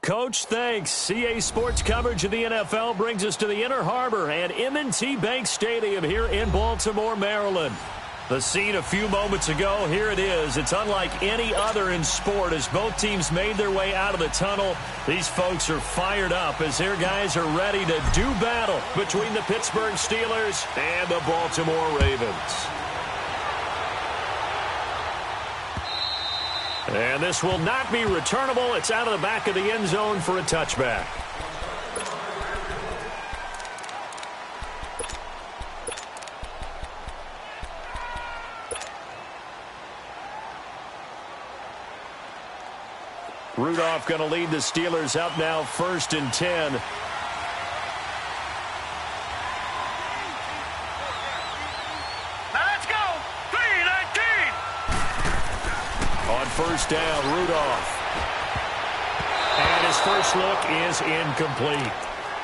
Coach, thanks. CA Sports coverage of the NFL brings us to the Inner Harbor and M&T Bank Stadium here in Baltimore, Maryland. The scene a few moments ago, here it is. It's unlike any other in sport as both teams made their way out of the tunnel. These folks are fired up as their guys are ready to do battle between the Pittsburgh Steelers and the Baltimore Ravens. And this will not be returnable. It's out of the back of the end zone for a touchback. Rudolph going to lead the Steelers up now 1st and 10. Let's go! 3-19! On 1st down, Rudolph. And his first look is incomplete.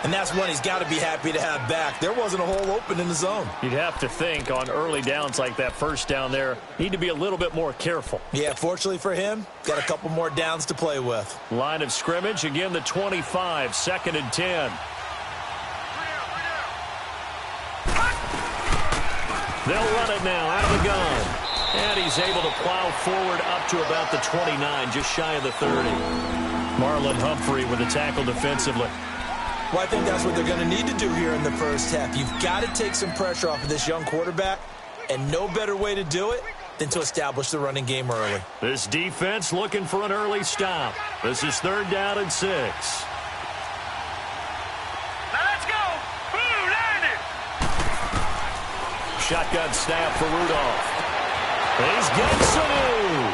And that's one he's got to be happy to have back. There wasn't a hole open in the zone. You'd have to think on early downs like that first down there, need to be a little bit more careful. Yeah, fortunately for him, got a couple more downs to play with. Line of scrimmage, again the 25, 2nd and 10. They'll run it now out of the gun. And he's able to plow forward up to about the 29, just shy of the 30. Marlon Humphrey with a tackle defensively. Well, I think that's what they're going to need to do here in the first half. You've got to take some pressure off of this young quarterback, and no better way to do it than to establish the running game early. This defense looking for an early stop. This is 3rd down and 6. Let's go! Blue landed! Shotgun snap for Rudolph. He's got some.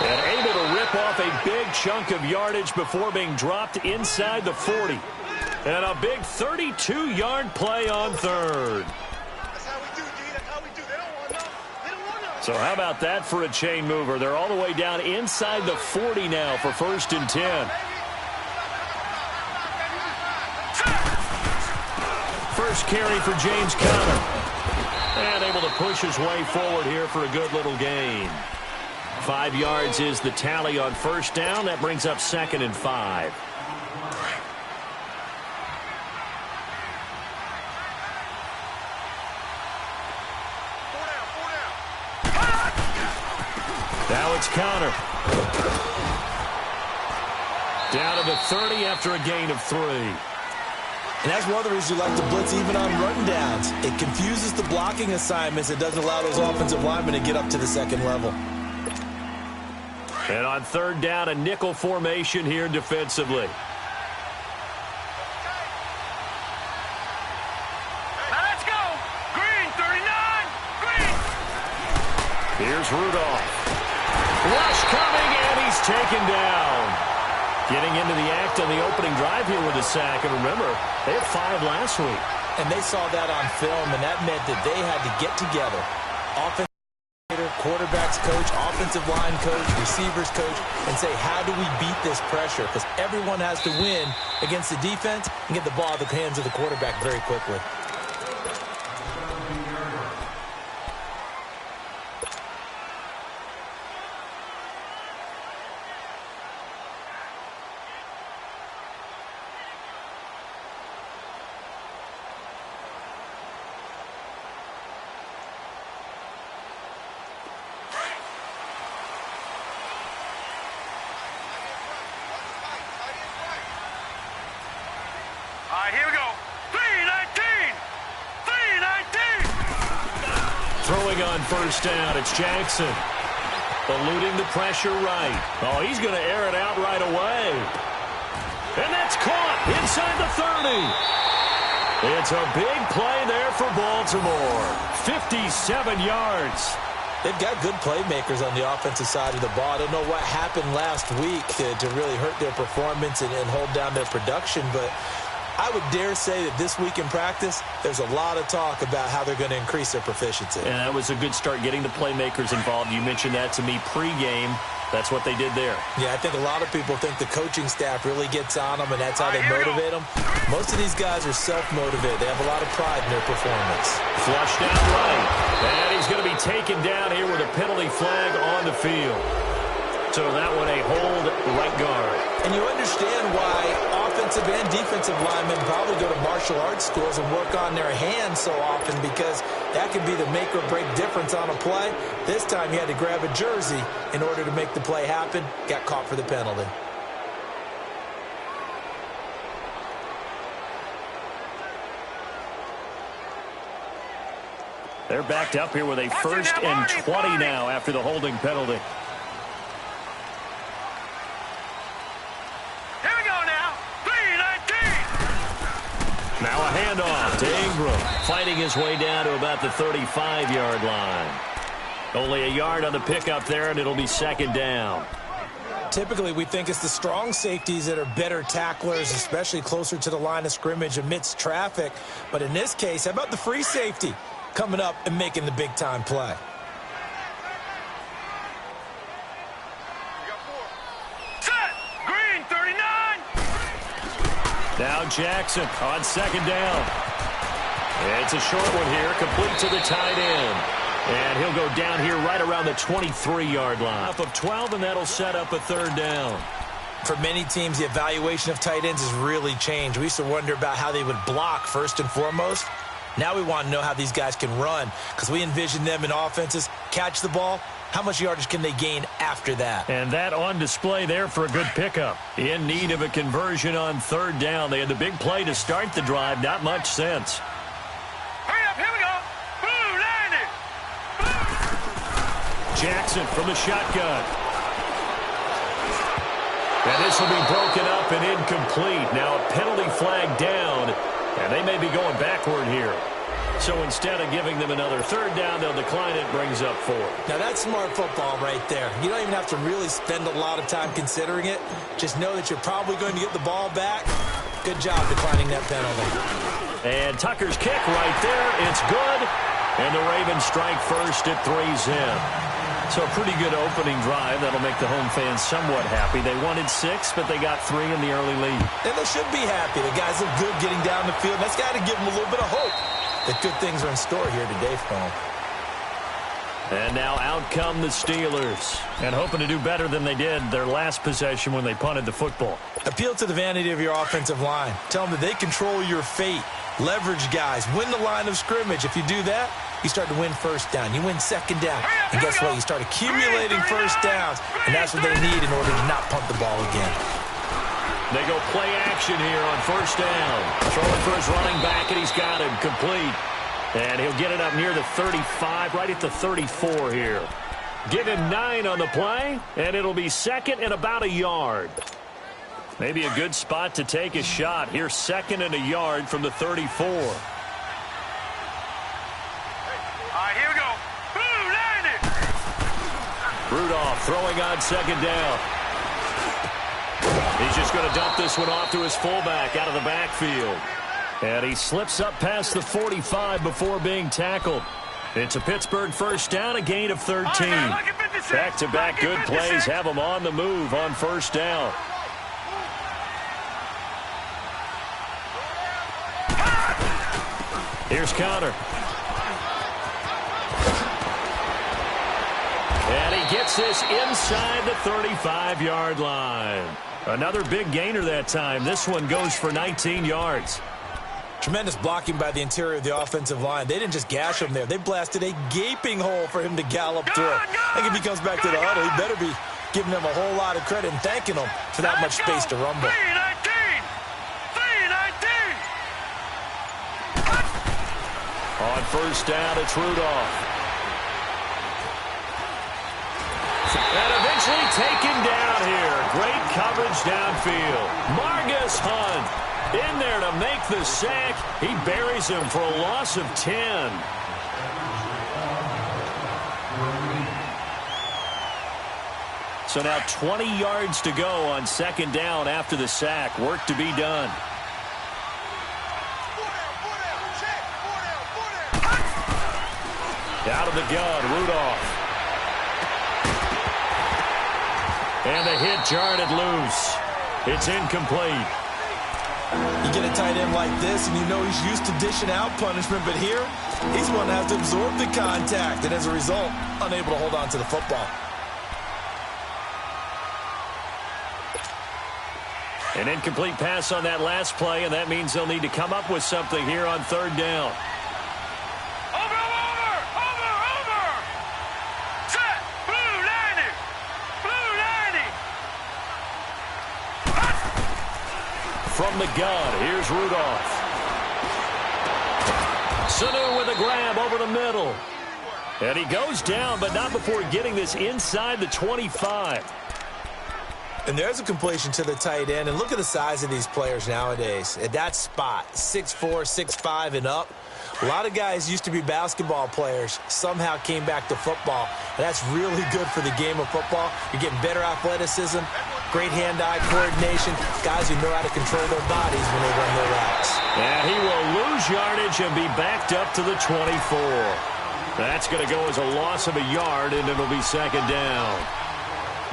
And able to rip off a big chunk of yardage before being dropped inside the 40. And a big 32-yard play on 3rd. So how about that for a chain mover? They're all the way down inside the 40 now for 1st and 10. First carry for James Conner. And able to push his way forward here for a good little gain. 5 yards is the tally on 1st down. That brings up 2nd and 5. Now it's Conner. Down to the 30 after a gain of 3. And that's one of the reasons you like to blitz even on run downs. It confuses the blocking assignments. It doesn't allow those offensive linemen to get up to the 2nd level. And on 3rd down, a nickel formation here defensively. Let's go! Green, 39! Green! Here's Rudolph. Rush coming, and he's taken down. Getting into the act on the opening drive here with a sack. And remember, they had 5 last week. And they saw that on film, and that meant that they had to get together. Offensive quarterbacks coach, offensive line coach, receivers coach, and say, how do we beat this pressure? Because everyone has to win against the defense and get the ball out of the hands of the quarterback very quickly. All right, here we go. 3-19! 3-19! Throwing on 1st down, it's Jackson. Eluding the pressure right. Oh, he's going to air it out right away. And that's caught inside the 30. It's a big play there for Baltimore. 57 yards. They've got good playmakers on the offensive side of the ball. I don't know what happened last week to really hurt their performance and hold down their production, but I would dare say that this week in practice, there's a lot of talk about how they're going to increase their proficiency. And that was a good start getting the playmakers involved. You mentioned that to me pregame. That's what they did there. Yeah, I think a lot of people think the coaching staff really gets on them, and that's how they motivate them. Most of these guys are self-motivated. They have a lot of pride in their performance. Flush down right. And he's going to be taken down here with a penalty flag on the field. So that one a hold right guard. And you understand why offensive and defensive linemen probably go to martial arts schools and work on their hands so often, because that can be the make or break difference on a play. This time you had to grab a jersey in order to make the play happen. Got caught for the penalty. They're backed up here with a 1st and 20 now after the holding penalty. Here we go now. 3-19. Now a handoff to Ingram, fighting his way down to about the 35-yard line. Only a yard on the pickup there, and it'll be 2nd down. Typically, we think it's the strong safeties that are better tacklers, especially closer to the line of scrimmage amidst traffic. But in this case, how about the free safety coming up and making the big-time play? Set. Green, 39. Now Jackson on 2nd down. It's a short one here, complete to the tight end. And he'll go down here right around the 23-yard line. Up of 12, and that'll set up a 3rd down. For many teams, the evaluation of tight ends has really changed. We used to wonder about how they would block first and foremost. Now we want to know how these guys can run, because we envision them in offenses catch the ball. How much yardage can they gain after that? And that on display there for a good pickup. In need of a conversion on 3rd down. They had the big play to start the drive. Not much sense. Hurry up. Here we go. Blue, 90. Jackson from the shotgun. And this will be broken up and incomplete. Now a penalty flag down, and they may be going backward here. So instead of giving them another 3rd down, they'll decline it. Brings up 4. Now that's smart football right there. You don't even have to really spend a lot of time considering it. Just know that you're probably going to get the ball back. Good job declining that penalty. And Tucker's kick right there. It's good. And the Ravens strike first at 3-zip. So a pretty good opening drive. That'll make the home fans somewhat happy. They wanted 6, but they got 3 in the early lead. And they should be happy. The guys look good getting down the field. That's got to give them a little bit of hope that good things are in store here today for them. And now out come the Steelers, and hoping to do better than they did their last possession when they punted the football. Appeal to the vanity of your offensive line. Tell them that they control your fate. Leverage guys. Win the line of scrimmage. If you do that, you start to win 1st down. You win 2nd down. And guess what? You start accumulating 1st downs, and that's what they need in order to not punt the ball again. They go play action here on 1st down. Throwing for his running back, and he's got him complete. And he'll get it up near the 35, right at the 34 here. Give him 9 on the play, and it'll be 2nd and about a yard. Maybe a good spot to take a shot. Here's 2nd and a yard from the 34. All right, here we go. Blue, 90. Rudolph throwing on 2nd down. He's just going to dump this one off to his fullback out of the backfield. And he slips up past the 45 before being tackled. It's a Pittsburgh 1st down, a gain of 13. Back-to-back good plays have them on the move on 1st down. Here's Connor. And he gets this inside the 35-yard line. Another big gainer that time. This one goes for 19 yards. Tremendous blocking by the interior of the offensive line. They didn't just gash him there. They blasted a gaping hole for him to gallop through. I think if he comes back to the huddle, he better be giving them a whole lot of credit and thanking them for that much space to rumble. 3-19. On 1st down, it's Rudolph. And eventually taken down here. Great coverage downfield. Margus Hunt in there to make the sack. He buries him for a loss of 10. So now 20 yards to go on 2nd down after the sack. Work to be done. Out of the gun, Rudolph. And the hit jarred it loose. It's incomplete. You get a tight end like this, and you know he's used to dishing out punishment, but here, he's one that has to absorb the contact, and as a result, unable to hold on to the football. An incomplete pass on that last play, and that means they'll need to come up with something here on third down. Over! Set! Blue 90! Blue 90! From the gun, here's Rudolph. Sanu with a grab over the middle. And he goes down, but not before getting this inside the 25. And there's a completion to the tight end. And look at the size of these players nowadays. At that spot, 6'4", 6'5", and up. A lot of guys used to be basketball players, somehow came back to football. And that's really good for the game of football. You're getting better athleticism, great hand-eye coordination, guys who know how to control their bodies when they run their routes. And he will lose yardage and be backed up to the 24. That's going to go as a loss of a yard, and it'll be second down.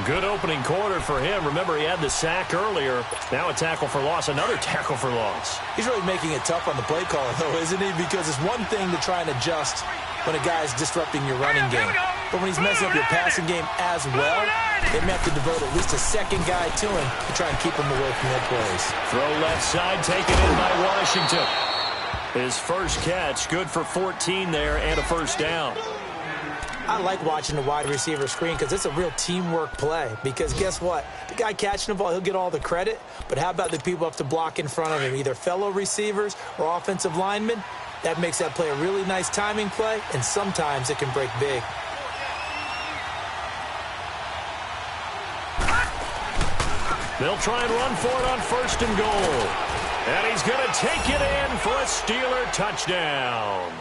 Good opening quarter for him. Remember, he had the sack earlier. Now a tackle for loss, another tackle for loss. He's really making it tough on the play caller, though, isn't he? Because it's one thing to try and adjust when a guy's disrupting your running game. But when he's messing up your passing game as well, they may have to devote at least a second guy to him to try and keep him away from their plays. Throw left side, taken in by Washington. His first catch, good for 14 there and a first down. I like watching the wide receiver screen because it's a real teamwork play. Because guess what? The guy catching the ball, he'll get all the credit. But how about the people up to block in front of him, either fellow receivers or offensive linemen? That makes that play a really nice timing play, and sometimes it can break big. They'll try and run for it on first and goal. And he's going to take it in for a Steeler touchdown.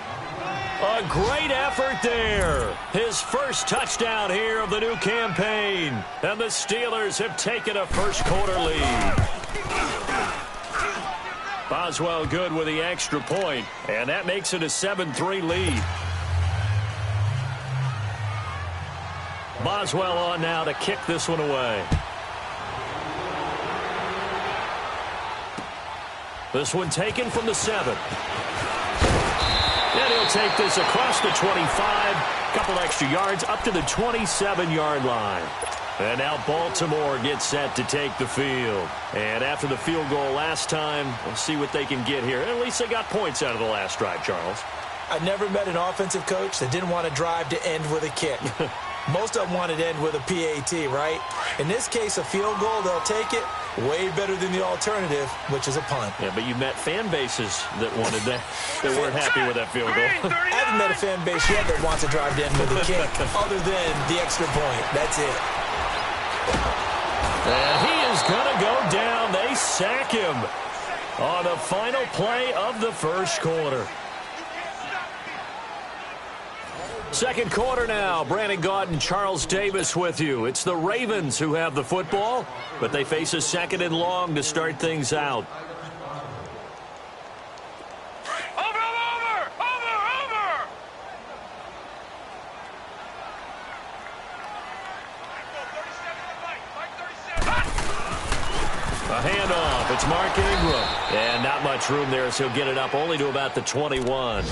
A great effort there. His first touchdown here of the new campaign. And the Steelers have taken a first quarter lead. Boswell good with the extra point, and that makes it a 7-3 lead. Boswell on now to kick this one away. This one taken from the 7. And he'll take this across the 25. Couple extra yards up to the 27-yard line. And now Baltimore gets set to take the field. And after the field goal last time, we'll see what they can get here. At least they got points out of the last drive, Charles. I never met an offensive coach that didn't want to drive to end with a kick. Most of them wanted to end with a PAT, right? In this case, a field goal, they'll take it. Way better than the alternative, which is a punt. Yeah, but you met fan bases that wanted that, that weren't happy with that field goal. I haven't met a fan base yet that wants to drive to end with a kick, other than the extra point. That's it. And he is going to go down. They sack him on the final play of the first quarter. Second quarter now. Brandon Gaudin, Charles Davis with you. It's the Ravens who have the football, but they face a second and long to start things out. A handoff. It's Mark Ingram. And not much room there, so he'll get it up only to about the 21.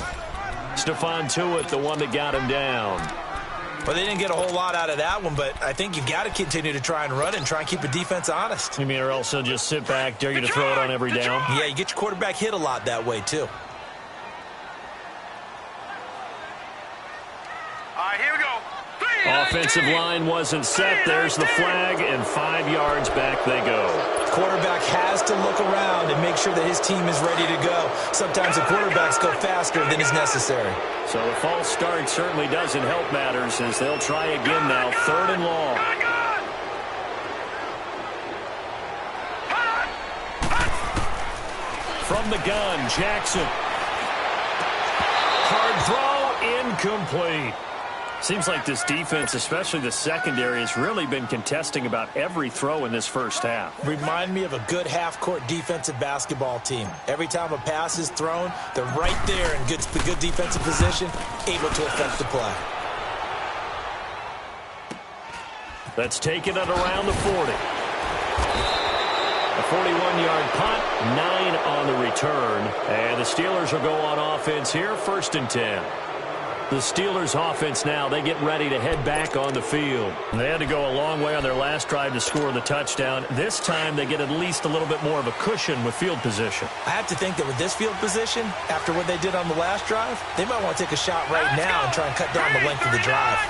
Stephon Tuitt, the one that got him down. Well, they didn't get a whole lot out of that one, but I think you got to continue to try and run and try and keep the defense honest. You mean, or else they'll just sit back, dare you to throw it on every down? Yeah, you get your quarterback hit a lot that way, too. All right, here we go. Offensive line wasn't set. There's the flag, and 5 yards back they go. Quarterback has to look around and make sure that his team is ready to go. Sometimes the quarterbacks go faster than is necessary. So the false start certainly doesn't help matters as they'll try again now. Third and long. From the gun, Jackson. Hard throw, incomplete. Seems like this defense, especially the secondary, has really been contesting about every throw in this first half. Remind me of a good half-court defensive basketball team. Every time a pass is thrown, they're right there in good defensive position, able to affect the play. That's taken it around the 40. A 41-yard punt, 9 on the return. And the Steelers will go on offense here, 1st and 10. The Steelers offense now, they get ready to head back on the field. They had to go a long way on their last drive to score the touchdown. This time they get at least a little bit more of a cushion with field position. I have to think that with this field position, after what they did on the last drive, they might want to take a shot right now and try and cut down the length of the drive.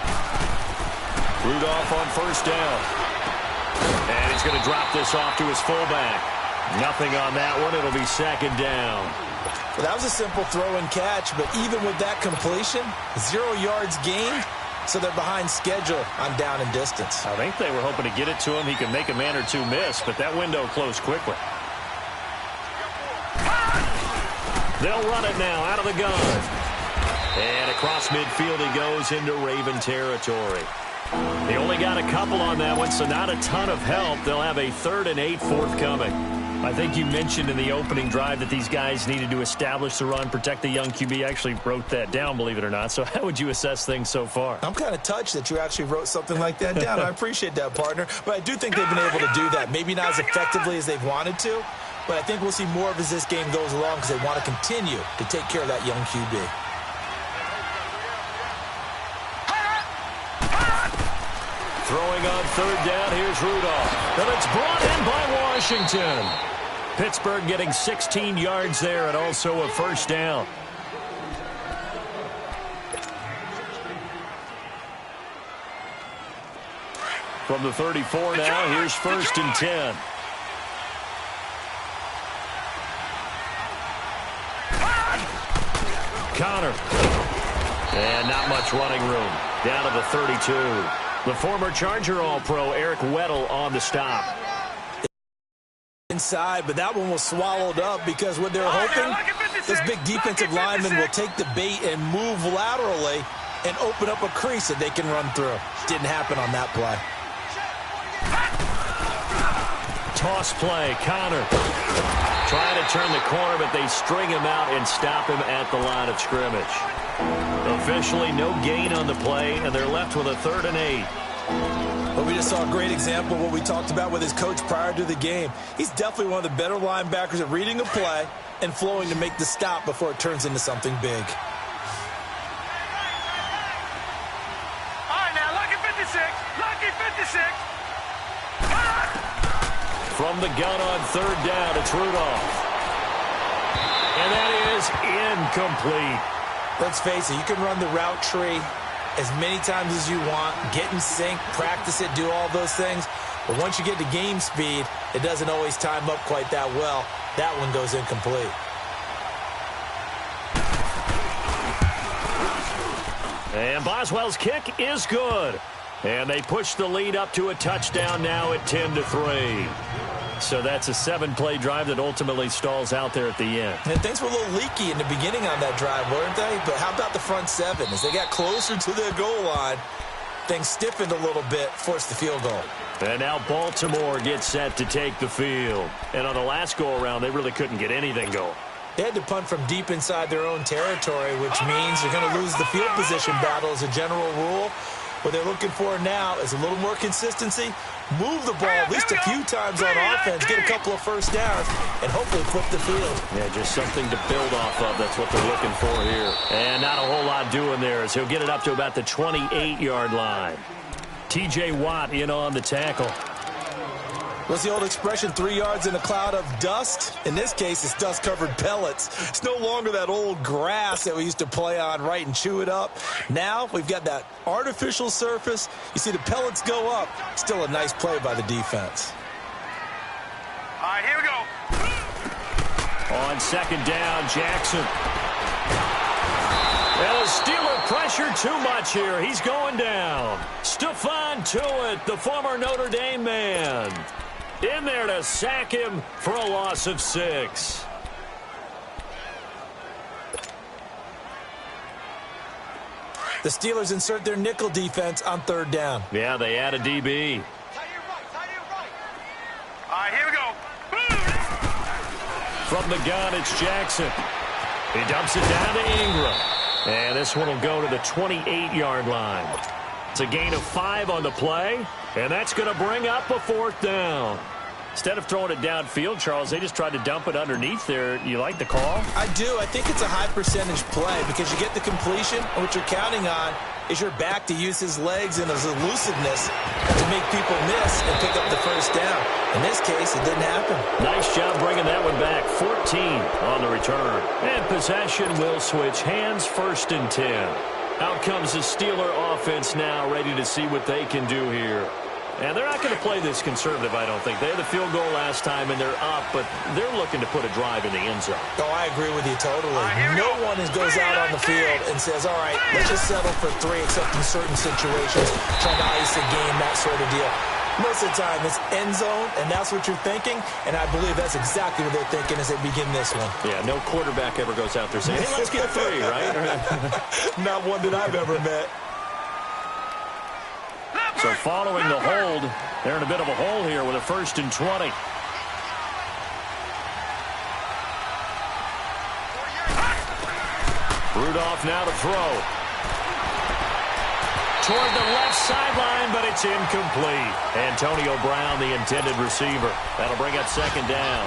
Rudolph on first down. And he's going to drop this off to his fullback. Nothing on that one. It'll be second down. Well, that was a simple throw and catch, but even with that completion, 0 yards gained, so they're behind schedule on down and distance. I think they were hoping to get it to him. He could make a man or two miss, but that window closed quickly. They'll run it now out of the gun. And across midfield he goes into Raven territory. They only got a couple on that one, so not a ton of help. They'll have a 3rd and 8 forthcoming. I think you mentioned in the opening drive that these guys needed to establish the run, protect the young QB. I actually wrote that down, believe it or not. So how would you assess things so far? I'm kind of touched that you actually wrote something like that down. I appreciate that, partner. But I do think they've been able to do that. Maybe not as effectively as they've wanted to, but I think we'll see more of as this game goes along because they want to continue to take care of that young QB. Throwing on 3rd down, here's Rudolph. And it's brought in by Washington. Pittsburgh getting 16 yards there and also a first down. From the 34 now, here's 1st and 10. Connor. And not much running room. Down to the 32. The former Charger All-Pro Eric Weddle on the stop. Inside, but that one was swallowed up because what they're hoping, this big defensive lineman will take the bait and move laterally and open up a crease that they can run through. Didn't happen on that play. Toss play, Connor. Trying to turn the corner, but they string him out and stop him at the line of scrimmage. Officially, no gain on the play, and they're left with a 3rd and 8. But we just saw a great example of what we talked about with his coach prior to the game. He's definitely one of the better linebackers at reading a play and flowing to make the stop before it turns into something big. All right, now, lucky 56. Lucky 56. From the gun on 3rd down, it's Rudolph. And that is incomplete. Let's face it, you can run the route tree as many times as you want, get in sync, practice it, do all those things. But once you get to game speed, it doesn't always time up quite that well. That one goes incomplete. And Boswell's kick is good. And they push the lead up to a touchdown now at 10-3. So that's a 7-play drive that ultimately stalls out there at the end. And things were a little leaky in the beginning on that drive, weren't they? But how about the front 7? As they got closer to their goal line, things stiffened a little bit, forced the field goal. And now Baltimore gets set to take the field. And on the last go-around, they really couldn't get anything going. They had to punt from deep inside their own territory, which means they're going to lose the field position battle as a general rule. What they're looking for now is a little more consistency, move the ball at least a few times on offense, get a couple of first downs, and hopefully flip the field. Yeah, just something to build off of. That's what they're looking for here. And not a whole lot doing there as he'll get it up to about the 28-yard line. T.J. Watt in on the tackle. What's the old expression, 3 yards in a cloud of dust? In this case, it's dust-covered pellets. It's no longer that old grass that we used to play on, right, and chew it up. Now we've got that artificial surface. You see the pellets go up. Still a nice play by the defense. All right, here we go. On 2nd down, Jackson. And the Steeler pressure too much here. He's going down. Stephon Tuitt, the former Notre Dame man, in there to sack him for a loss of 6. The Steelers insert their nickel defense on 3rd down. Yeah, they add a DB. All right, here we go. From the gun, it's Jackson. He dumps it down to Ingram. And this one will go to the 28-yard line. It's a gain of 5 on the play, and that's going to bring up a 4th down. Instead of throwing it downfield, Charles, they just tried to dump it underneath there. You like the call? I do. I think it's a high percentage play because you get the completion, and what you're counting on is your back to use his legs and his elusiveness to make people miss and pick up the first down. In this case, it didn't happen. Nice job bringing that one back. 14 on the return. And possession will switch hands, 1st and 10. Out comes the Steeler offense now, ready to see what they can do here. And they're not going to play this conservative, I don't think. They had the field goal last time, and they're up, but they're looking to put a drive in the end zone. Oh, I agree with you totally. No one goes out on the field and says, all right, let's just settle for 3, except in certain situations, trying to ice a game, that sort of deal. Most of the time, it's end zone, and that's what you're thinking, and I believe that's exactly what they're thinking as they begin this one. Yeah, no quarterback ever goes out there saying, hey, let's get 3, right? Not one that I've ever met. So following the hold, they're in a bit of a hole here with a 1st and 20. Rudolph now to throw. Toward the left sideline, but it's incomplete. Antonio Brown, the intended receiver. That'll bring up 2nd down.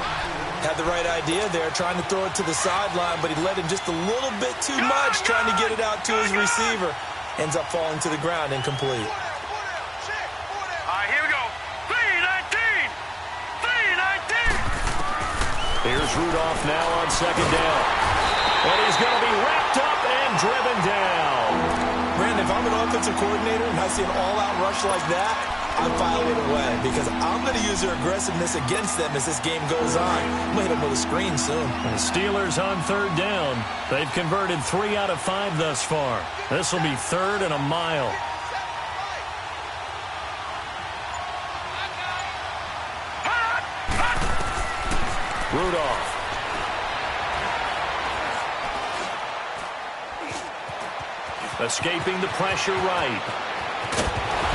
Had the right idea there, trying to throw it to the sideline, but he let him just a little bit too much, trying to get it out to his receiver. Ends up falling to the ground, incomplete. Here's Rudolph now on 2nd down. And he's going to be wrapped up and driven down. Brandon, if I'm an offensive coordinator and I see an all-out rush like that, I file it away because I'm going to use their aggressiveness against them as this game goes on. I'm going to hit them with a screen soon. The Steelers on 3rd down. They've converted 3 out of 5 thus far. This will be 3rd and a mile. Rudolph. Escaping the pressure right.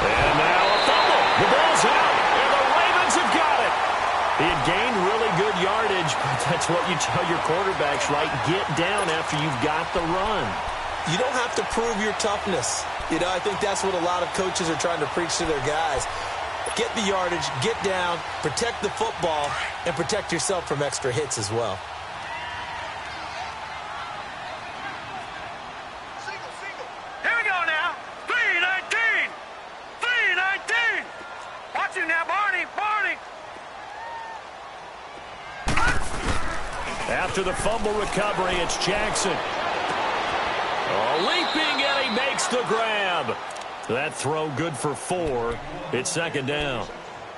And now a fumble. The ball's out, and the Ravens have got it. He had gained really good yardage, but that's what you tell your quarterbacks, right? Get down after you've got the run. You don't have to prove your toughness. You know, I think that's what a lot of coaches are trying to preach to their guys. Get the yardage, get down, protect the football, and protect yourself from extra hits as well. Here we go now. 3-19. 3-19. Watch it now, Barney. Barney. After the fumble recovery, it's Jackson. Leaping, and he makes the grab. That throw good for 4. It's 2nd down.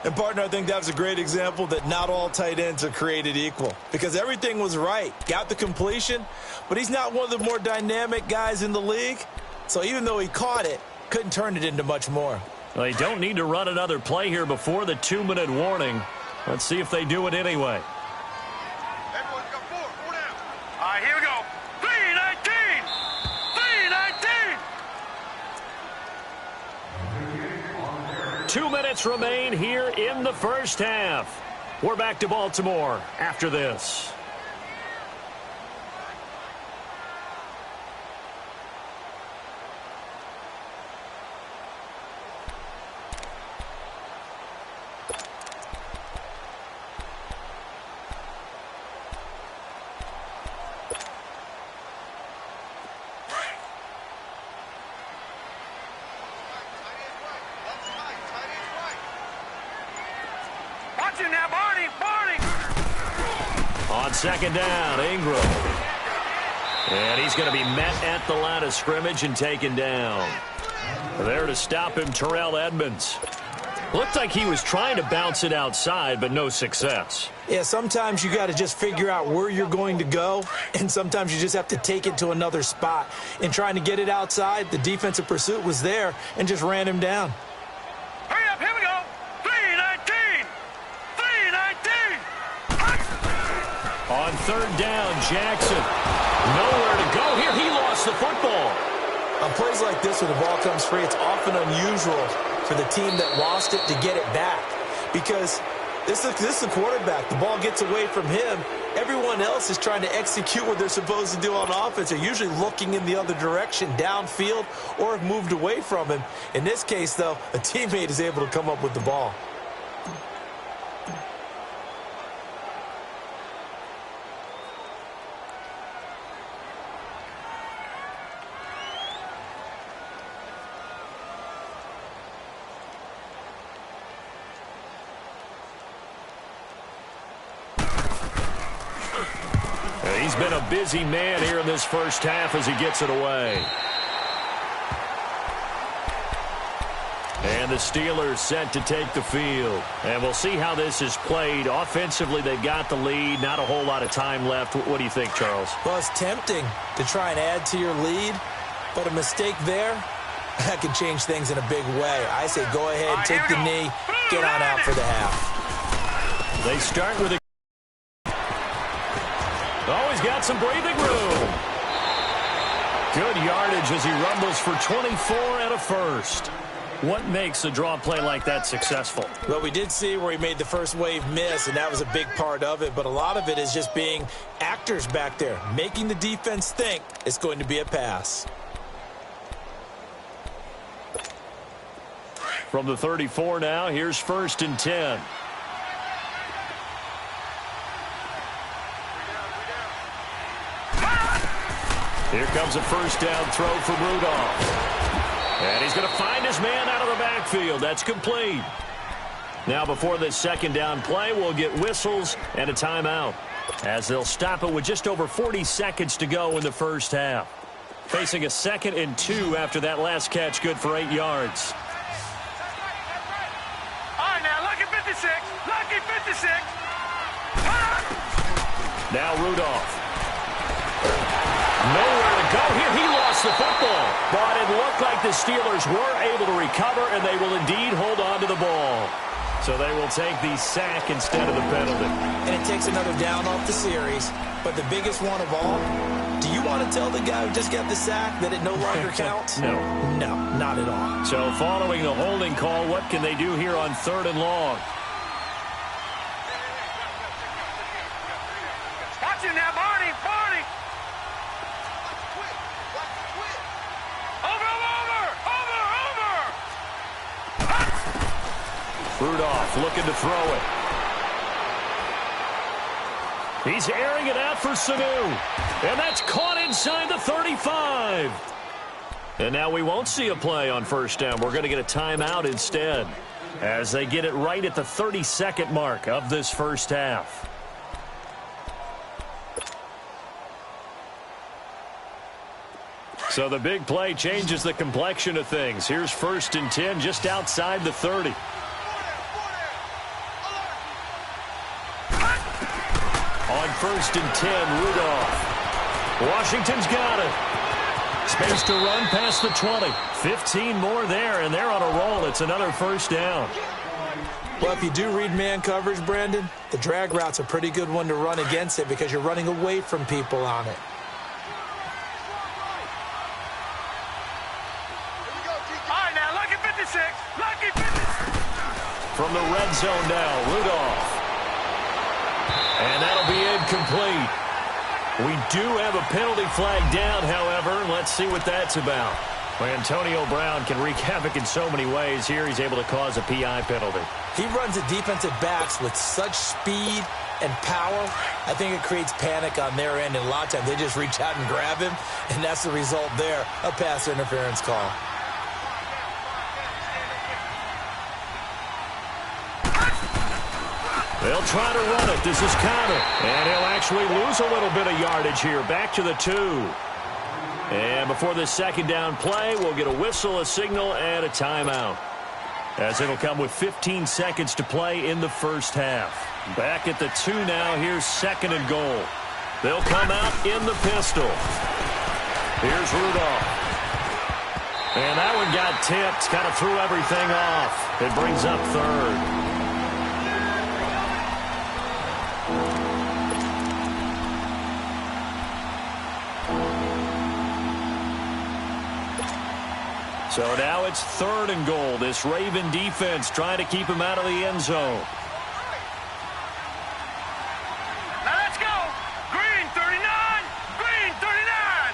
And, partner, I think that was a great example that not all tight ends are created equal because everything was right. Got the completion, but he's not one of the more dynamic guys in the league. So even though he caught it, couldn't turn it into much more. Well, they don't need to run another play here before the 2-minute warning. Let's see if they do it anyway. Everyone's got 4 down. All right, here we go. 3-19. 3-19. 2 minutes remain here in the first half. We're back to Baltimore after this. Now, Barney, Barney. On 2nd down, Ingram. And he's going to be met at the line of scrimmage and taken down. There to stop him, Terrell Edmonds. Looked like he was trying to bounce it outside, but no success. Yeah, sometimes you got to just figure out where you're going to go, and sometimes you just have to take it to another spot. In trying to get it outside, the defensive pursuit was there and just ran him down. Hurry up, here we go. 3-19. 3-19. On 3rd down, Jackson. Nowhere to go here. He lost the football. On plays like this where the ball comes free, it's often unusual for the team that lost it to get it back because this is the quarterback. The ball gets away from him. Everyone else is trying to execute what they're supposed to do on offense. They're usually looking in the other direction, downfield, or have moved away from him. In this case, though, a teammate is able to come up with the ball. been a busy man here in this first half as he gets it away. And the Steelers set to take the field. And we'll see how this is played. Offensively, they've got the lead. Not a whole lot of time left. What do you think, Charles? Well, it's tempting to try and add to your lead, but a mistake there, that can change things in a big way. I say go ahead, take the knee, get on out for the half. They start with a... Oh, he's got some breathing room. Good yardage as he rumbles for 24 and a first. What makes a draw play like that successful? Well, we did see where he made the first wave miss, and that was a big part of it. But a lot of it is just being actors back there, making the defense think it's going to be a pass. From the 34 now, here's 1st and 10. Here comes a first down throw for Rudolph. And he's going to find his man out of the backfield. That's complete. Now before this second down play, we'll get whistles and a timeout, as they'll stop it with just over 40 seconds to go in the first half. Facing a 2nd and 2 after that last catch, good for 8 yards. All right, now, lucky 56. Lucky 56. Now Rudolph. Nowhere to go here. He lost the football. But it looked like the Steelers were able to recover, and they will indeed hold on to the ball. So they will take the sack instead of the penalty. And it takes another down off the series. But the biggest one of all, do you want to tell the guy who just got the sack that it no longer counts? No. No, not at all. So following the holding call, what can they do here on 3rd and long? Watch it now, Barney. Barney. Rudolph looking to throw it. He's airing it out for Sanu. And that's caught inside the 35. And now we won't see a play on 1st down. We're going to get a timeout instead, as they get it right at the 32nd mark of this first half. So the big play changes the complexion of things. Here's 1st and 10 just outside the 30. On 1st and 10, Rudolph. Washington's got it. Space to run past the 20. 15 more there, and they're on a roll. It's another first down. Well, if you do read man coverage, Brandon, the drag route's a pretty good one to run against it because you're running away from people on it. All right, now, lucky 56. Lucky 56. From the red zone now, Rudolph. And that'll be incomplete. We do have a penalty flag down, however. Let's see what that's about. Well, Antonio Brown can wreak havoc in so many ways. Here he's able to cause a PI penalty. He runs the defensive backs with such speed and power. I think it creates panic on their end, and a lot of times they just reach out and grab him, and that's the result there, a pass interference call. They'll try to run it. This is Connor. And he'll actually lose a little bit of yardage here. Back to the 2. And before this second down play, we'll get a whistle, a signal, and a timeout, as it'll come with 15 seconds to play in the first half. Back at the 2 now. Here's 2nd and goal. They'll come out in the pistol. Here's Rudolph. And that one got tipped. Kind of threw everything off. It brings up 3rd. So now it's 3rd and goal. This Raven defense trying to keep him out of the end zone. Now let's go. Green 39. Green 39.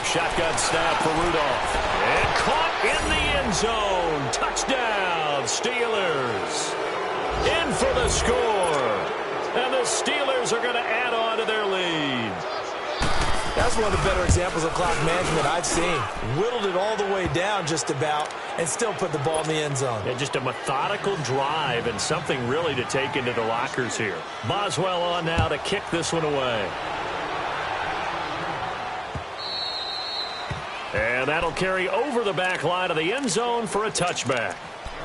Shotgun snap for Rudolph. And caught in the end zone. Touchdown, Steelers. In for the score. And the Steelers are going to add on to their lead. That's one of the better examples of clock management I've seen. Whittled it all the way down just about, and still put the ball in the end zone. Yeah, just a methodical drive and something really to take into the lockers here. Boswell on now to kick this one away. And that'll carry over the back line of the end zone for a touchback.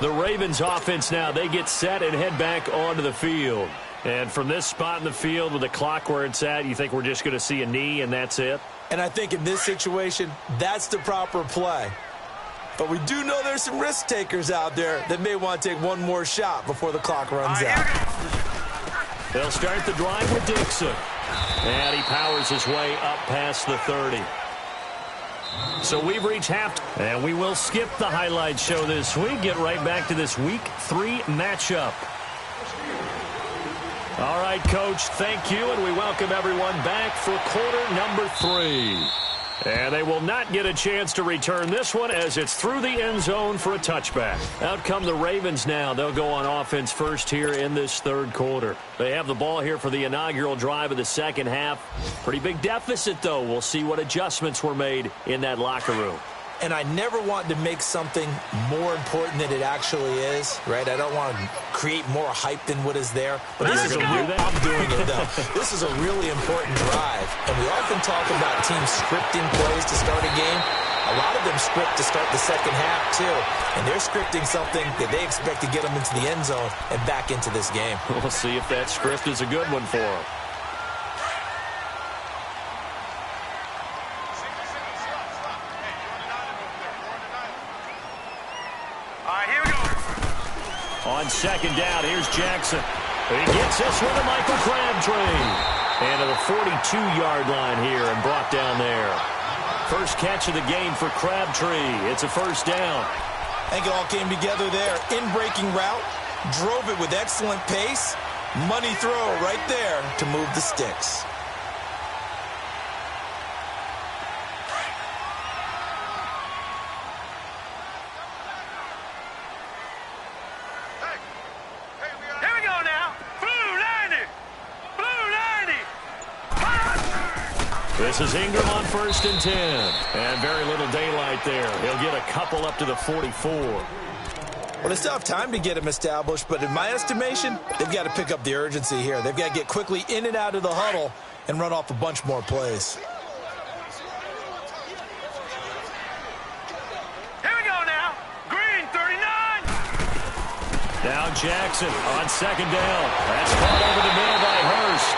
The Ravens offense now, they get set and head back onto the field. And from this spot in the field with the clock where it's at, you think we're just going to see a knee and that's it? And I think in this situation, that's the proper play. But we do know there's some risk takers out there that may want to take one more shot before the clock runs out. They'll start the drive with Dixon. And he powers his way up past the 30. So we've reached half, and we will skip the highlight show this week. Get right back to this Week 3 matchup. All right, Coach, thank you, and we welcome everyone back for quarter number 3. And they will not get a chance to return this one as it's through the end zone for a touchback. Out come the Ravens now. They'll go on offense first here in this third quarter. They have the ball here for the inaugural drive of the second half. Pretty big deficit, though. We'll see what adjustments were made in that locker room. And I never want to make something more important than it actually is, right? I don't want to create more hype than what is there. But this is a real, I'm doing it, though. This is a really important drive. And we often talk about teams scripting plays to start a game. A lot of them script to start the second half, too. And they're scripting something that they expect to get them into the end zone and back into this game. We'll see if that script is a good one for them. On second down, here's Jackson. He gets this one to Michael Crabtree. And to the 42-yard line here and brought down there. First catch of the game for Crabtree. It's a first down. I think it all came together there. In-breaking route, drove it with excellent pace. Money throw right there to move the sticks. This is Ingram on 1st and 10. And very little daylight there. He'll get a couple up to the 44. Well, they still have time to get him established, but in my estimation, they've got to pick up the urgency here. They've got to get quickly in and out of the huddle and run off a bunch more plays. Here we go now. Green, 39. Now Jackson on second down. That's caught over the middle by Hurst.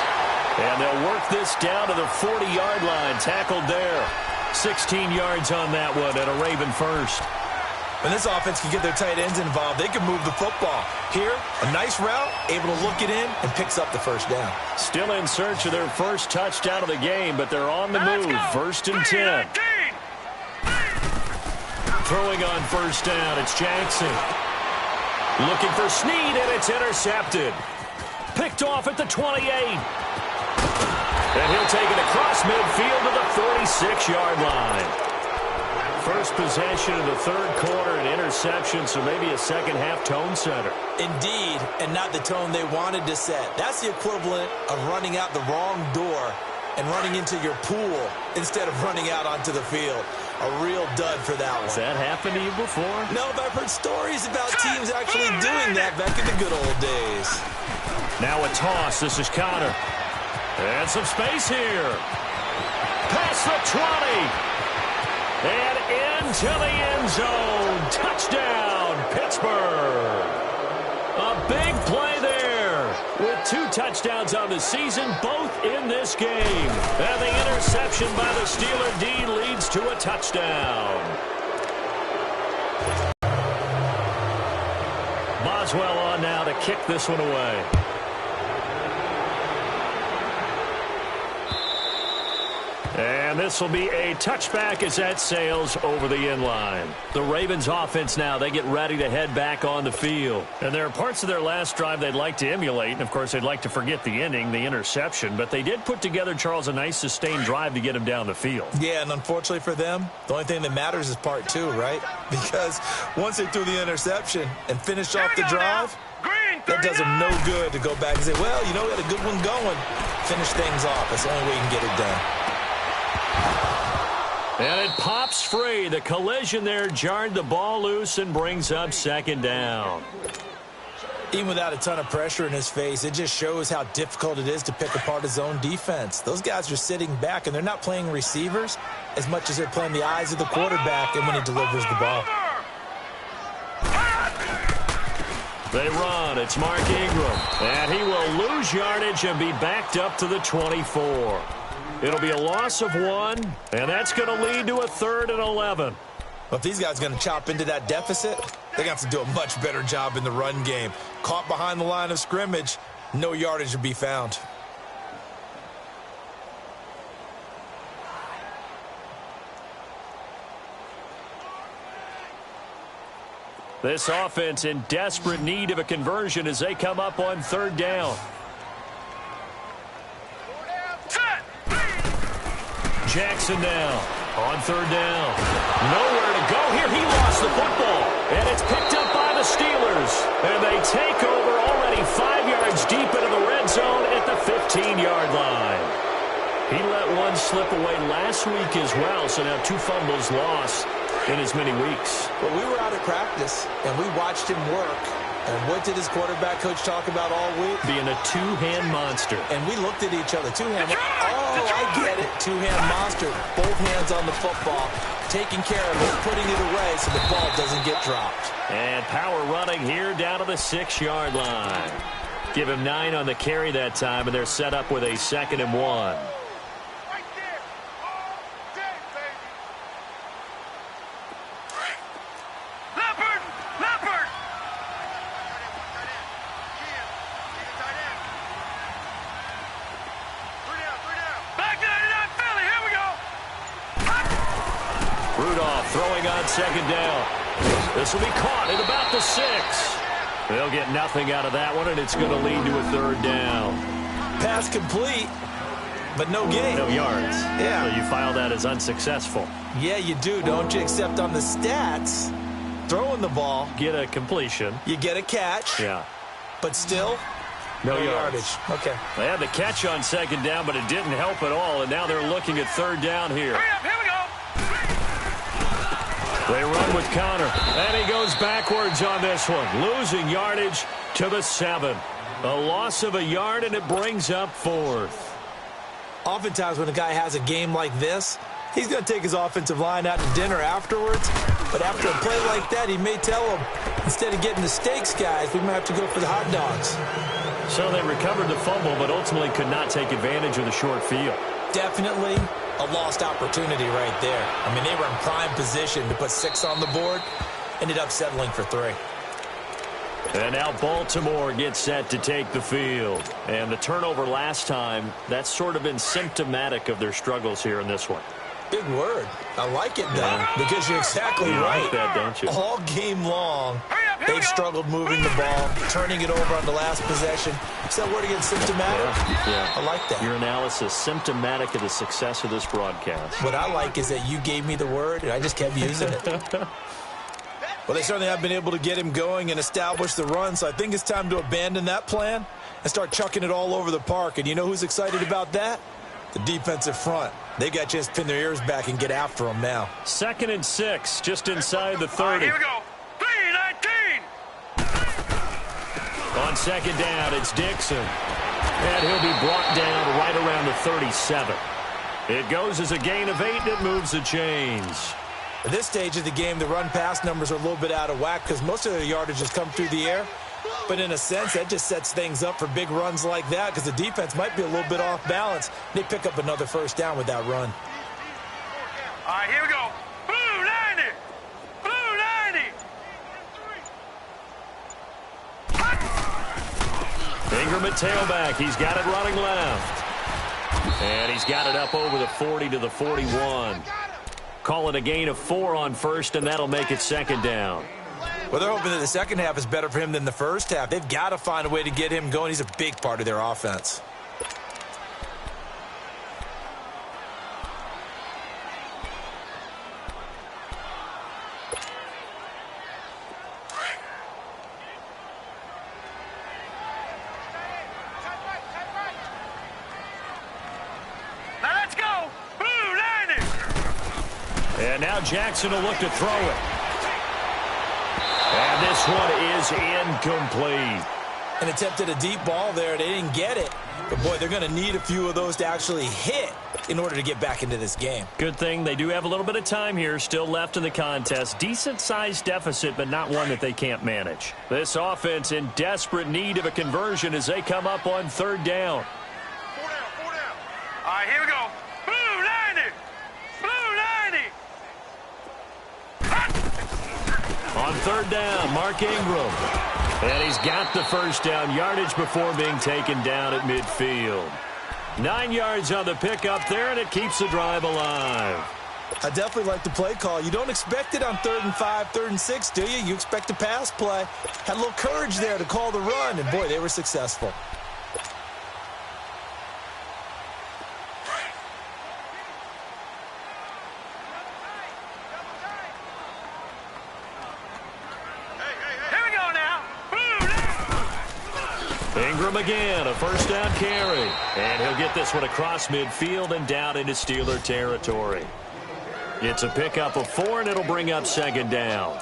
And they'll work this down to the 40-yard line. Tackled there. 16 yards on that one and a Raven first. When this offense can get their tight ends involved, they can move the football. Here, a nice route, able to look it in, and picks up the first down. Still in search of their first touchdown of the game, but they're on the move. 1st and 10. Throwing on first down, it's Jackson. Looking for Snead, and it's intercepted. Picked off at the 28. And he'll take it across midfield to the 46-yard line. First possession of the third quarter, an interception, so maybe a second-half tone setter. Indeed, and not the tone they wanted to set. That's the equivalent of running out the wrong door and running into your pool instead of running out onto the field. A real dud for that one. Has that happened to you before? No, but I've heard stories about teams actually doing that back in the good old days. Now a toss. This is Connor. And some space here. Past the 20. And into the end zone. Touchdown, Pittsburgh. A big play there. With 2 touchdowns on the season, both in this game. And the interception by the Steeler D leads to a touchdown. Boswell on now to kick this one away. And this will be a touchback as that sails over the inline. The Ravens offense now, they get ready to head back on the field. And there are parts of their last drive they'd like to emulate. And, of course, they'd like to forget the ending, the interception. But they did put together, Charles, a nice sustained drive to get him down the field. Yeah, and unfortunately for them, the only thing that matters is part 2, right? Because once they threw the interception and finished off the drive, that does them no good to go back and say, well, you know, we had a good one going. Finish things off. That's the only way you can get it done. And it popped pops free. The collision there jarred the ball loose and brings up second down. Even without a ton of pressure in his face, it just shows how difficult it is to pick apart his own defense. Those guys are sitting back, and they're not playing receivers as much as they're playing the eyes of the quarterback and when he delivers the ball. They run. It's Mark Ingram. And he will lose yardage and be backed up to the 24. It'll be a loss of 1, and that's going to lead to a 3rd and 11. Well, if these guys are going to chop into that deficit, they're going to have to do a much better job in the run game. Caught behind the line of scrimmage, no yardage to be found. This offense in desperate need of a conversion as they come up on 3rd down. Jackson now on 3rd down. Nowhere to go here. He lost the football. And it's picked up by the Steelers. And they take over already 5 yards deep into the red zone at the 15-yard line. He let one slip away last week as well, so now 2 fumbles lost in as many weeks. Well, we were out at practice, and we watched him work. And what did his quarterback coach talk about all week? Being a two-hand monster. And we looked at each other. Two-hand. Oh, I get it. Two-hand monster. Both hands on the football. Taking care of it, putting it away so the ball doesn't get dropped. And power running here down to the 6-yard line. Give him 9 on the carry that time, and they're set up with a 2nd and 1. Throwing on 2nd down. This will be caught at about the 6. They'll get nothing out of that one, and it's going to lead to a 3rd down. Pass complete, but no gain. No yards. Yeah. So you file that as unsuccessful. Yeah, you do, don't you? Except on the stats, throwing the ball. Get a completion. You get a catch. Yeah. But still, no yardage. Okay. They had the catch on 2nd down, but it didn't help at all, and now they're looking at 3rd down here. Hurry up, here we go. They run with Connor, and he goes backwards on this one, losing yardage to the 7. A loss of a yard, and it brings up 4th. Oftentimes when a guy has a game like this, he's going to take his offensive line out to dinner afterwards. But after a play like that, he may tell them, instead of getting the steaks, guys, we might have to go for the hot dogs. So they recovered the fumble, but ultimately could not take advantage of the short field. Definitely a lost opportunity right there. I mean, they were in prime position to put 6 on the board. Ended up settling for 3. And now Baltimore gets set to take the field. And the turnover last time, that's sort of been symptomatic of their struggles here in this one. Big word. I like it, though, because you're exactly right. Like that, don't you? All game long, they've struggled moving the ball, turning it over on the last possession. Is that word again, symptomatic? Yeah. I like that. Your analysis, symptomatic of the success of this broadcast. What I like is that you gave me the word, and I just kept using it. Well, they certainly have been able to get him going and establish the run, so I think it's time to abandon that plan and start chucking it all over the park. And you know who's excited about that? The defensive front. They got to just pin their ears back and get after them now. 2nd and 6, just inside the 30. Right, here we go. 3-19. On 2nd down, it's Dixon. And he'll be brought down right around the 37. It goes as a gain of 8, and it moves the chains. At this stage of the game, the run-pass numbers are a little bit out of whack because most of their yardage has come through the air. But in a sense, that just sets things up for big runs like that because the defense might be a little bit off balance. They pick up another 1st down with that run. All right, here we go. Blue 90. Blue 90. Ingram at tailback. He's got it running left. And he's got it up over the 40 to the 41. Call it a gain of 4 on 1st, and that'll make it 2nd down. Well, they're hoping that the second half is better for him than the first half. They've got to find a way to get him going. He's a big part of their offense. And now Jackson will look to throw it. And this one is incomplete. An attempt at a deep ball there. They didn't get it. But, boy, they're going to need a few of those to actually hit in order to get back into this game. Good thing they do have a little bit of time here still left in the contest. Decent-sized deficit, but not one that they can't manage. This offense in desperate need of a conversion as they come up on third down. 4 down, 4 down. All right, here we go. Blue 90. Blue 90. On third down, Mark Ingram. And he's got the first down yardage before being taken down at midfield. 9 yards on the pickup there, and it keeps the drive alive. I definitely like the play call. You don't expect it on 3rd and 5, 3rd and 6, do you? You expect a pass play. Had a little courage there to call the run, and, boy, they were successful. Ingram again, a first down carry. And he'll get this one across midfield and down into Steeler territory. It's a pickup of 4, and it'll bring up second down.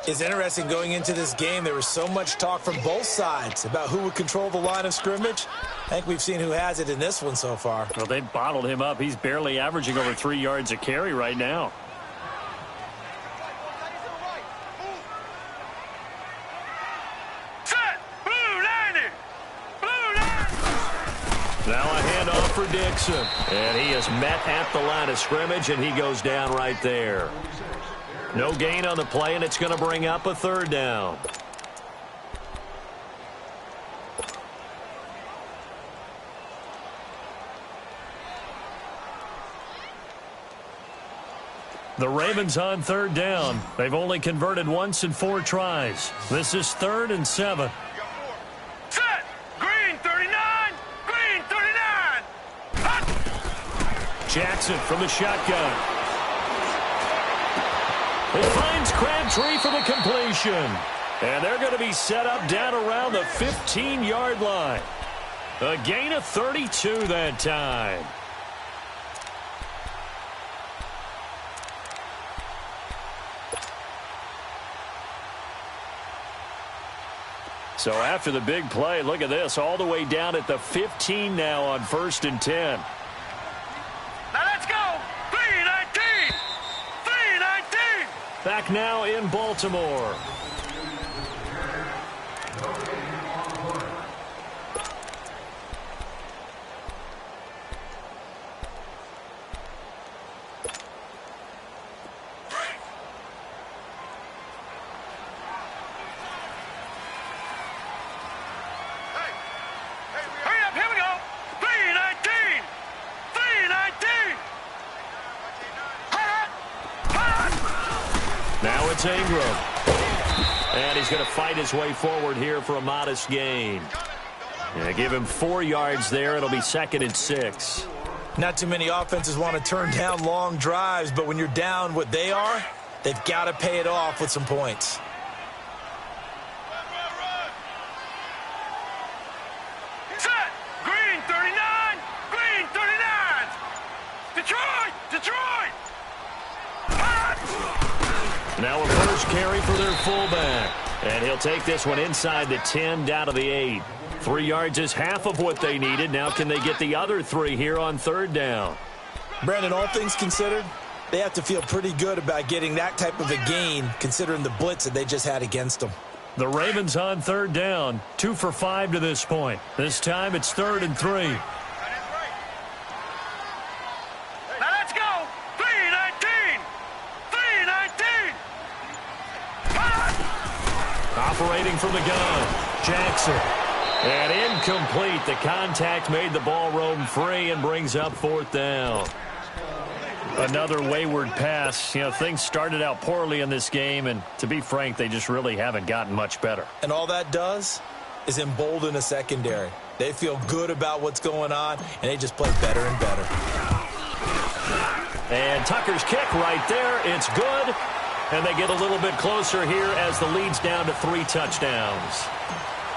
It's interesting going into this game. There was so much talk from both sides about who would control the line of scrimmage. I think we've seen who has it in this one so far. Well, they bottled him up. He's barely averaging over 3 yards a carry right now. Now a handoff for Dixon. And he is met at the line of scrimmage, and he goes down right there. No gain on the play, and it's going to bring up a third down. The Ravens on third down. They've only converted once in 4 tries. This is 3rd and 7. Set! Green 39! Green 39! Hot! Jackson from the shotgun. It finds Crabtree for the completion. And they're going to be set up down around the 15-yard line. A gain of 32 that time. So after the big play, look at this, all the way down at the 15 now on 1st and 10. Now let's go! 3-19! 3-19! Back now in Baltimore. Now it's Ingram. And he's going to fight his way forward here for a modest gain. Yeah, give him 4 yards there. It'll be 2nd and 6. Not too many offenses want to turn down long drives, but when you're down what they are, they've got to pay it off with some points. Set! Green 39! Green 39! Detroit! Detroit! Hot! Now a first carry for their fullback. And he'll take this one inside the 10 down to the 8. 3 yards is half of what they needed. Now can they get the other 3 here on third down? Brandon, all things considered, they have to feel pretty good about getting that type of a gain considering the blitz that they just had against them. The Ravens on third down. 2 for 5 to this point. This time it's 3rd and 3. Operating from the gun, Jackson. And incomplete. The contact made the ball roam free and brings up 4th down. Another wayward pass. You know, things started out poorly in this game, and to be frank, they just really haven't gotten much better. And all that does is embolden a secondary. They feel good about what's going on, and they just play better and better. And Tucker's kick right there. It's good. And they get a little bit closer here as the lead's down to 3 touchdowns.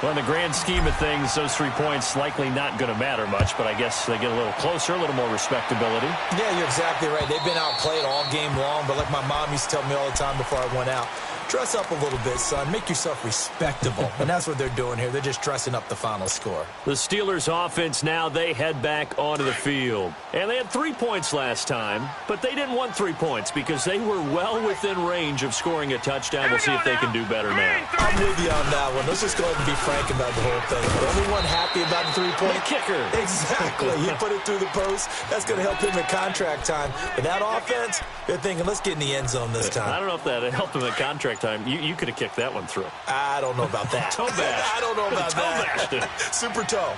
Well, in the grand scheme of things, those 3 points likely not going to matter much, but I guess they get a little closer, a little more respectability. Yeah, you're exactly right. They've been outplayed all game long, but like my mom used to tell me all the time before I went out, dress up a little bit, son. Make yourself respectable. And that's what they're doing here. They're just dressing up the final score. The Steelers offense now, they head back onto the field. And they had 3 points last time, but they didn't want 3 points because they were well within range of scoring a touchdown. We'll see if they can do better now. I'm with you on that one. Let's just go ahead and be frank about the whole thing. But everyone happy about the 3-point? The kicker. Exactly. You put it through the post. That's going to help him in contract time. But that offense, they're thinking, let's get in the end zone this time. I don't know if that helped him in contract time. You could have kicked that one through. I don't know about that. Toe bash. I don't know about that. Super toe.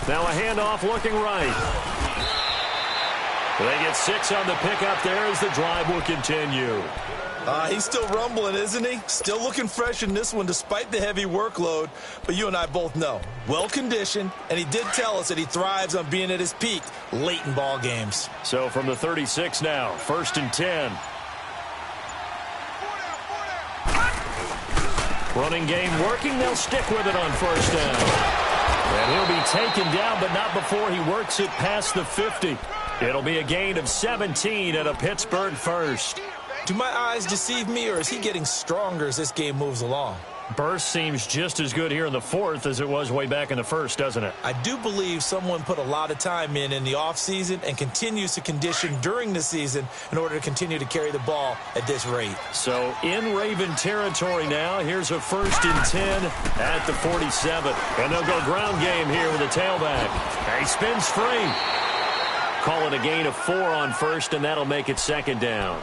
Now a handoff looking right. They get 6 on the pickup there as the drive will continue. He's still rumbling, isn't he? Still looking fresh in this one despite the heavy workload. But you and I both know, well-conditioned, and he did tell us that he thrives on being at his peak late in ball games. So from the 36 now, 1st and 10. Running game working. They'll stick with it on 1st down. And he'll be taken down, but not before he works it past the 50. It'll be a gain of 17 and a Pittsburgh first. Do my eyes deceive me, or is he getting stronger as this game moves along? Burst seems just as good here in the 4th as it was way back in the 1st, doesn't it? I do believe someone put a lot of time in the offseason and continues to condition during the season in order to continue to carry the ball at this rate. So in Raven territory now, here's a 1st and 10 at the 47. And they'll go ground game here with a tailback. He spins free. Call it a gain of 4 on 1st, and that'll make it 2nd down.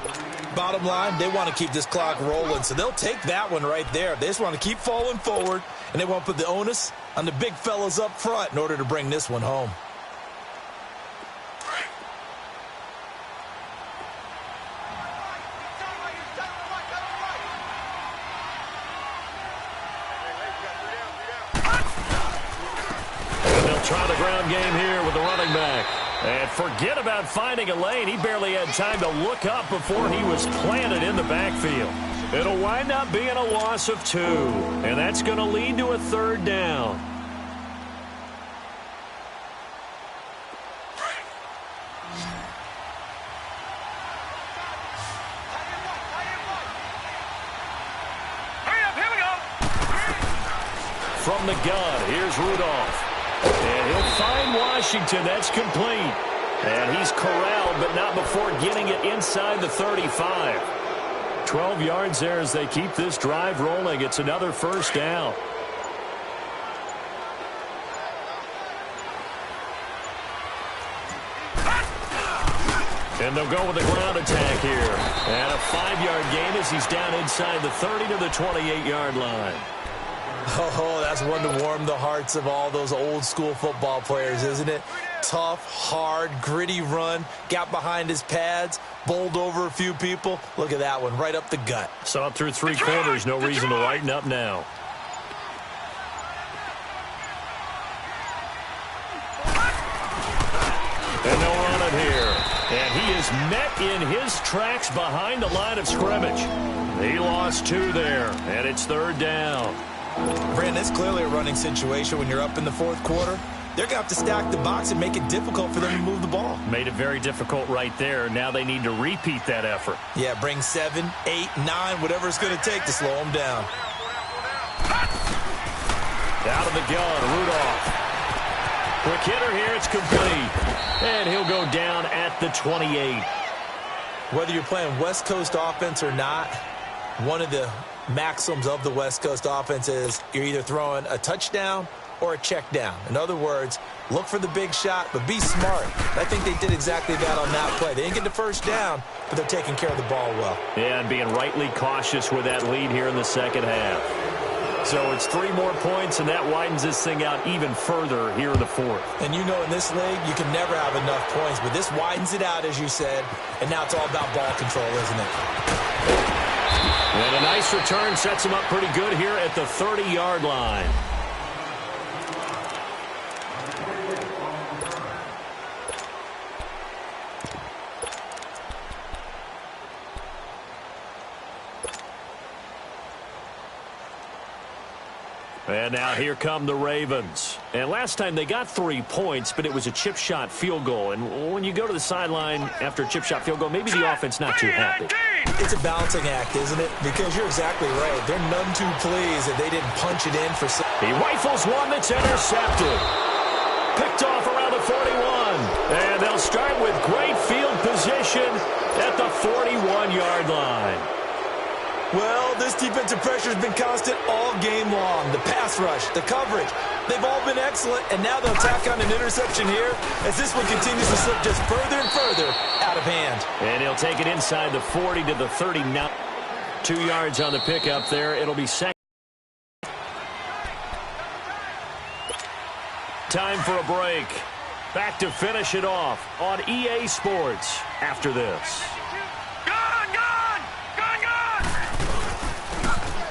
Bottom line, they want to keep this clock rolling, so they'll take that one right there. They just want to keep falling forward, and they want to put the onus on the big fellas up front in order to bring this one home. And they'll try the ground game here with the running back. And forget about finding a lane. He barely had time to look up before he was planted in the backfield. It'll wind up being a loss of 2. And that's going to lead to a 3rd down. Here we go. From the gun, here's Rudolph. And he'll find Washington. That's complete. And he's corralled, but not before getting it inside the 35. 12 yards there as they keep this drive rolling. It's another 1st down. And they'll go with the ground attack here. And a 5-yard gain as he's down inside the 30 to the 28-yard line. Oh, that's one to warm the hearts of all those old-school football players, isn't it? Tough, hard, gritty run, got behind his pads, bowled over a few people. Look at that one, right up the gut. Saw it through 3 quarters, no reason to lighten up now. And they'll run it here. And he is met in his tracks behind the line of scrimmage. He lost 2 there, and it's 3rd down. Brandon, it's clearly a running situation when you're up in the 4th quarter. They're going to have to stack the box and make it difficult for them to move the ball. Made it very difficult right there. Now they need to repeat that effort. Yeah, bring 7, 8, 9, whatever it's going to take to slow them down. Out of the gun, Rudolph. Quick hitter here, it's complete. And he'll go down at the 28. Whether you're playing West Coast offense or not, one of the maxims of the West Coast offense is you're either throwing a touchdown or a check down. In other words, look for the big shot, but be smart. I think they did exactly that on that play. They didn't get the 1st down, but they're taking care of the ball well. Yeah, and being rightly cautious with that lead here in the 2nd half. So it's 3 more points, and that widens this thing out even further here in the 4th. And you know in this league, you can never have enough points, but this widens it out, as you said, and now it's all about ball control, isn't it? And a nice return sets him up pretty good here at the 30-yard line. And now here come the Ravens. And last time they got 3 points, but it was a chip shot field goal. And when you go to the sideline after a chip shot field goal, maybe the offense not too happy. It's a balancing act, isn't it? Because you're exactly right. They're none too pleased that they didn't punch it in for some. He rifles one that's intercepted. Picked off around the 41. And they'll start with great field position at the 41-yard line. Well, this defensive pressure has been constant all game long. The pass rush, the coverage, they've all been excellent, and now they'll tack on an interception here as this one continues to slip just further and further out of hand. And he'll take it inside the 40 to the 30. Now 2 yards on the pickup there. It'll be second. Time for a break. Back to finish it off on EA Sports after this.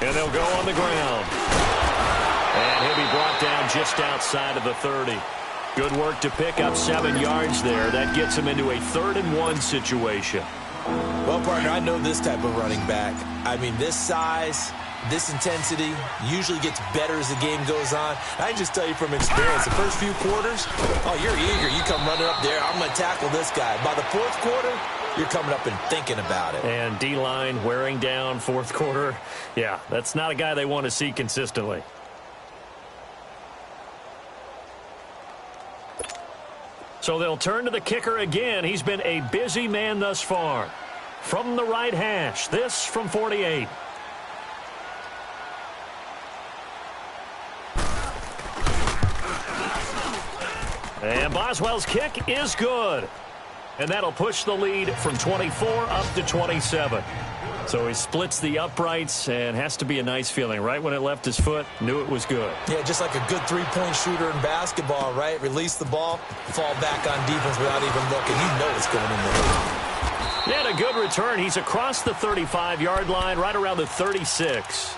And they'll go on the ground. And he'll be brought down just outside of the 30. Good work to pick up 7 yards there. That gets him into a 3rd-and-1 situation. Well, partner, I know this type of running back. I mean, this size, this intensity usually gets better as the game goes on. I can just tell you from experience, the first few quarters, oh, you're eager. You come running up there, I'm going to tackle this guy. By the 4th quarter, you're coming up and thinking about it. And D-line wearing down 4th quarter. Yeah, that's not a guy they want to see consistently. So they'll turn to the kicker again. He's been a busy man thus far. From the right hash, this from 48. And Boswell's kick is good. And that'll push the lead from 24 up to 27. So he splits the uprights and has to be a nice feeling. Right when it left his foot, knew it was good. Yeah, just like a good three-point shooter in basketball, right? Release the ball, fall back on defense without even looking. You know it's going in there. And a good return. He's across the 35-yard line, right around the 36.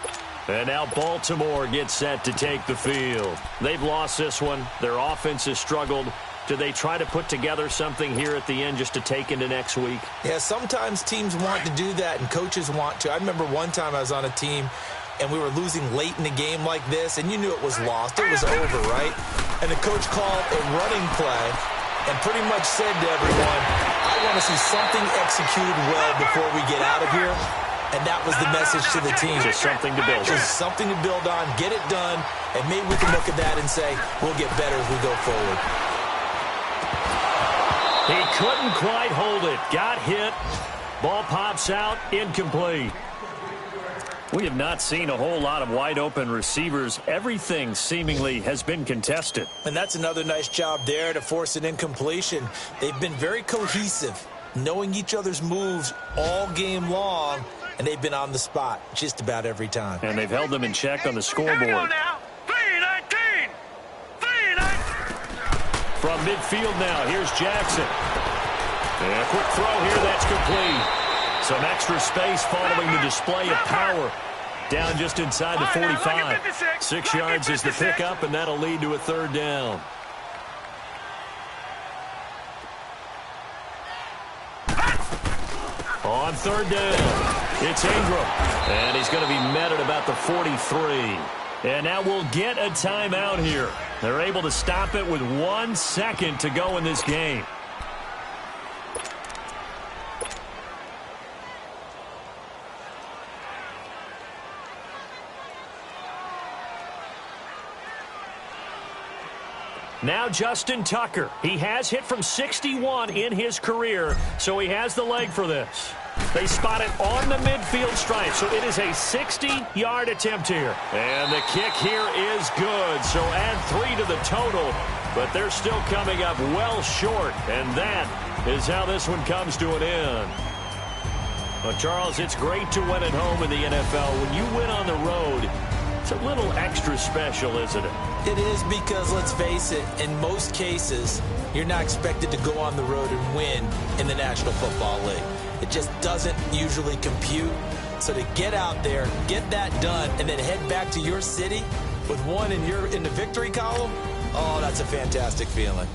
And now Baltimore gets set to take the field. They've lost this one. Their offense has struggled. Do they try to put together something here at the end just to take into next week? Yeah, sometimes teams want to do that and coaches want to. I remember one time I was on a team and we were losing late in the game like this, and you knew it was lost. It was over, right? And the coach called a running play and pretty much said to everyone, I want to see something executed well before we get out of here. And that was the message to the team. Just something to build on. Just something to build on, get it done, and maybe we can look at that and say, we'll get better as we go forward. He couldn't quite hold it. Got hit. Ball pops out. Incomplete. We have not seen a whole lot of wide-open receivers. Everything seemingly has been contested. And that's another nice job there to force an incompletion. They've been very cohesive, knowing each other's moves all game long, and they've been on the spot just about every time. And they've held them in check on the scoreboard. From midfield now, here's Jackson. And a quick throw here, that's complete. Some extra space following the display of power. Down just inside the 45. 6 yards is the pickup, and that'll lead to a 3rd down. On 3rd down, it's Ingram. And he's going to be met at about the 43. And now we'll get a timeout here. They're able to stop it with 1 second to go in this game. Now Justin Tucker. He has hit from 61 in his career, so he has the leg for this. They spot it on the midfield stripe, so it is a 60-yard attempt here. And the kick here is good, so add 3 to the total, but they're still coming up well short, and that is how this one comes to an end. Well, Charles, it's great to win at home in the NFL. When you win on the road, it's a little extra special, isn't it? It is because, let's face it, in most cases, you're not expected to go on the road and win in the National Football League. It just doesn't usually compute. So to get out there, get that done, and then head back to your city with one in the victory column, oh, that's a fantastic feeling.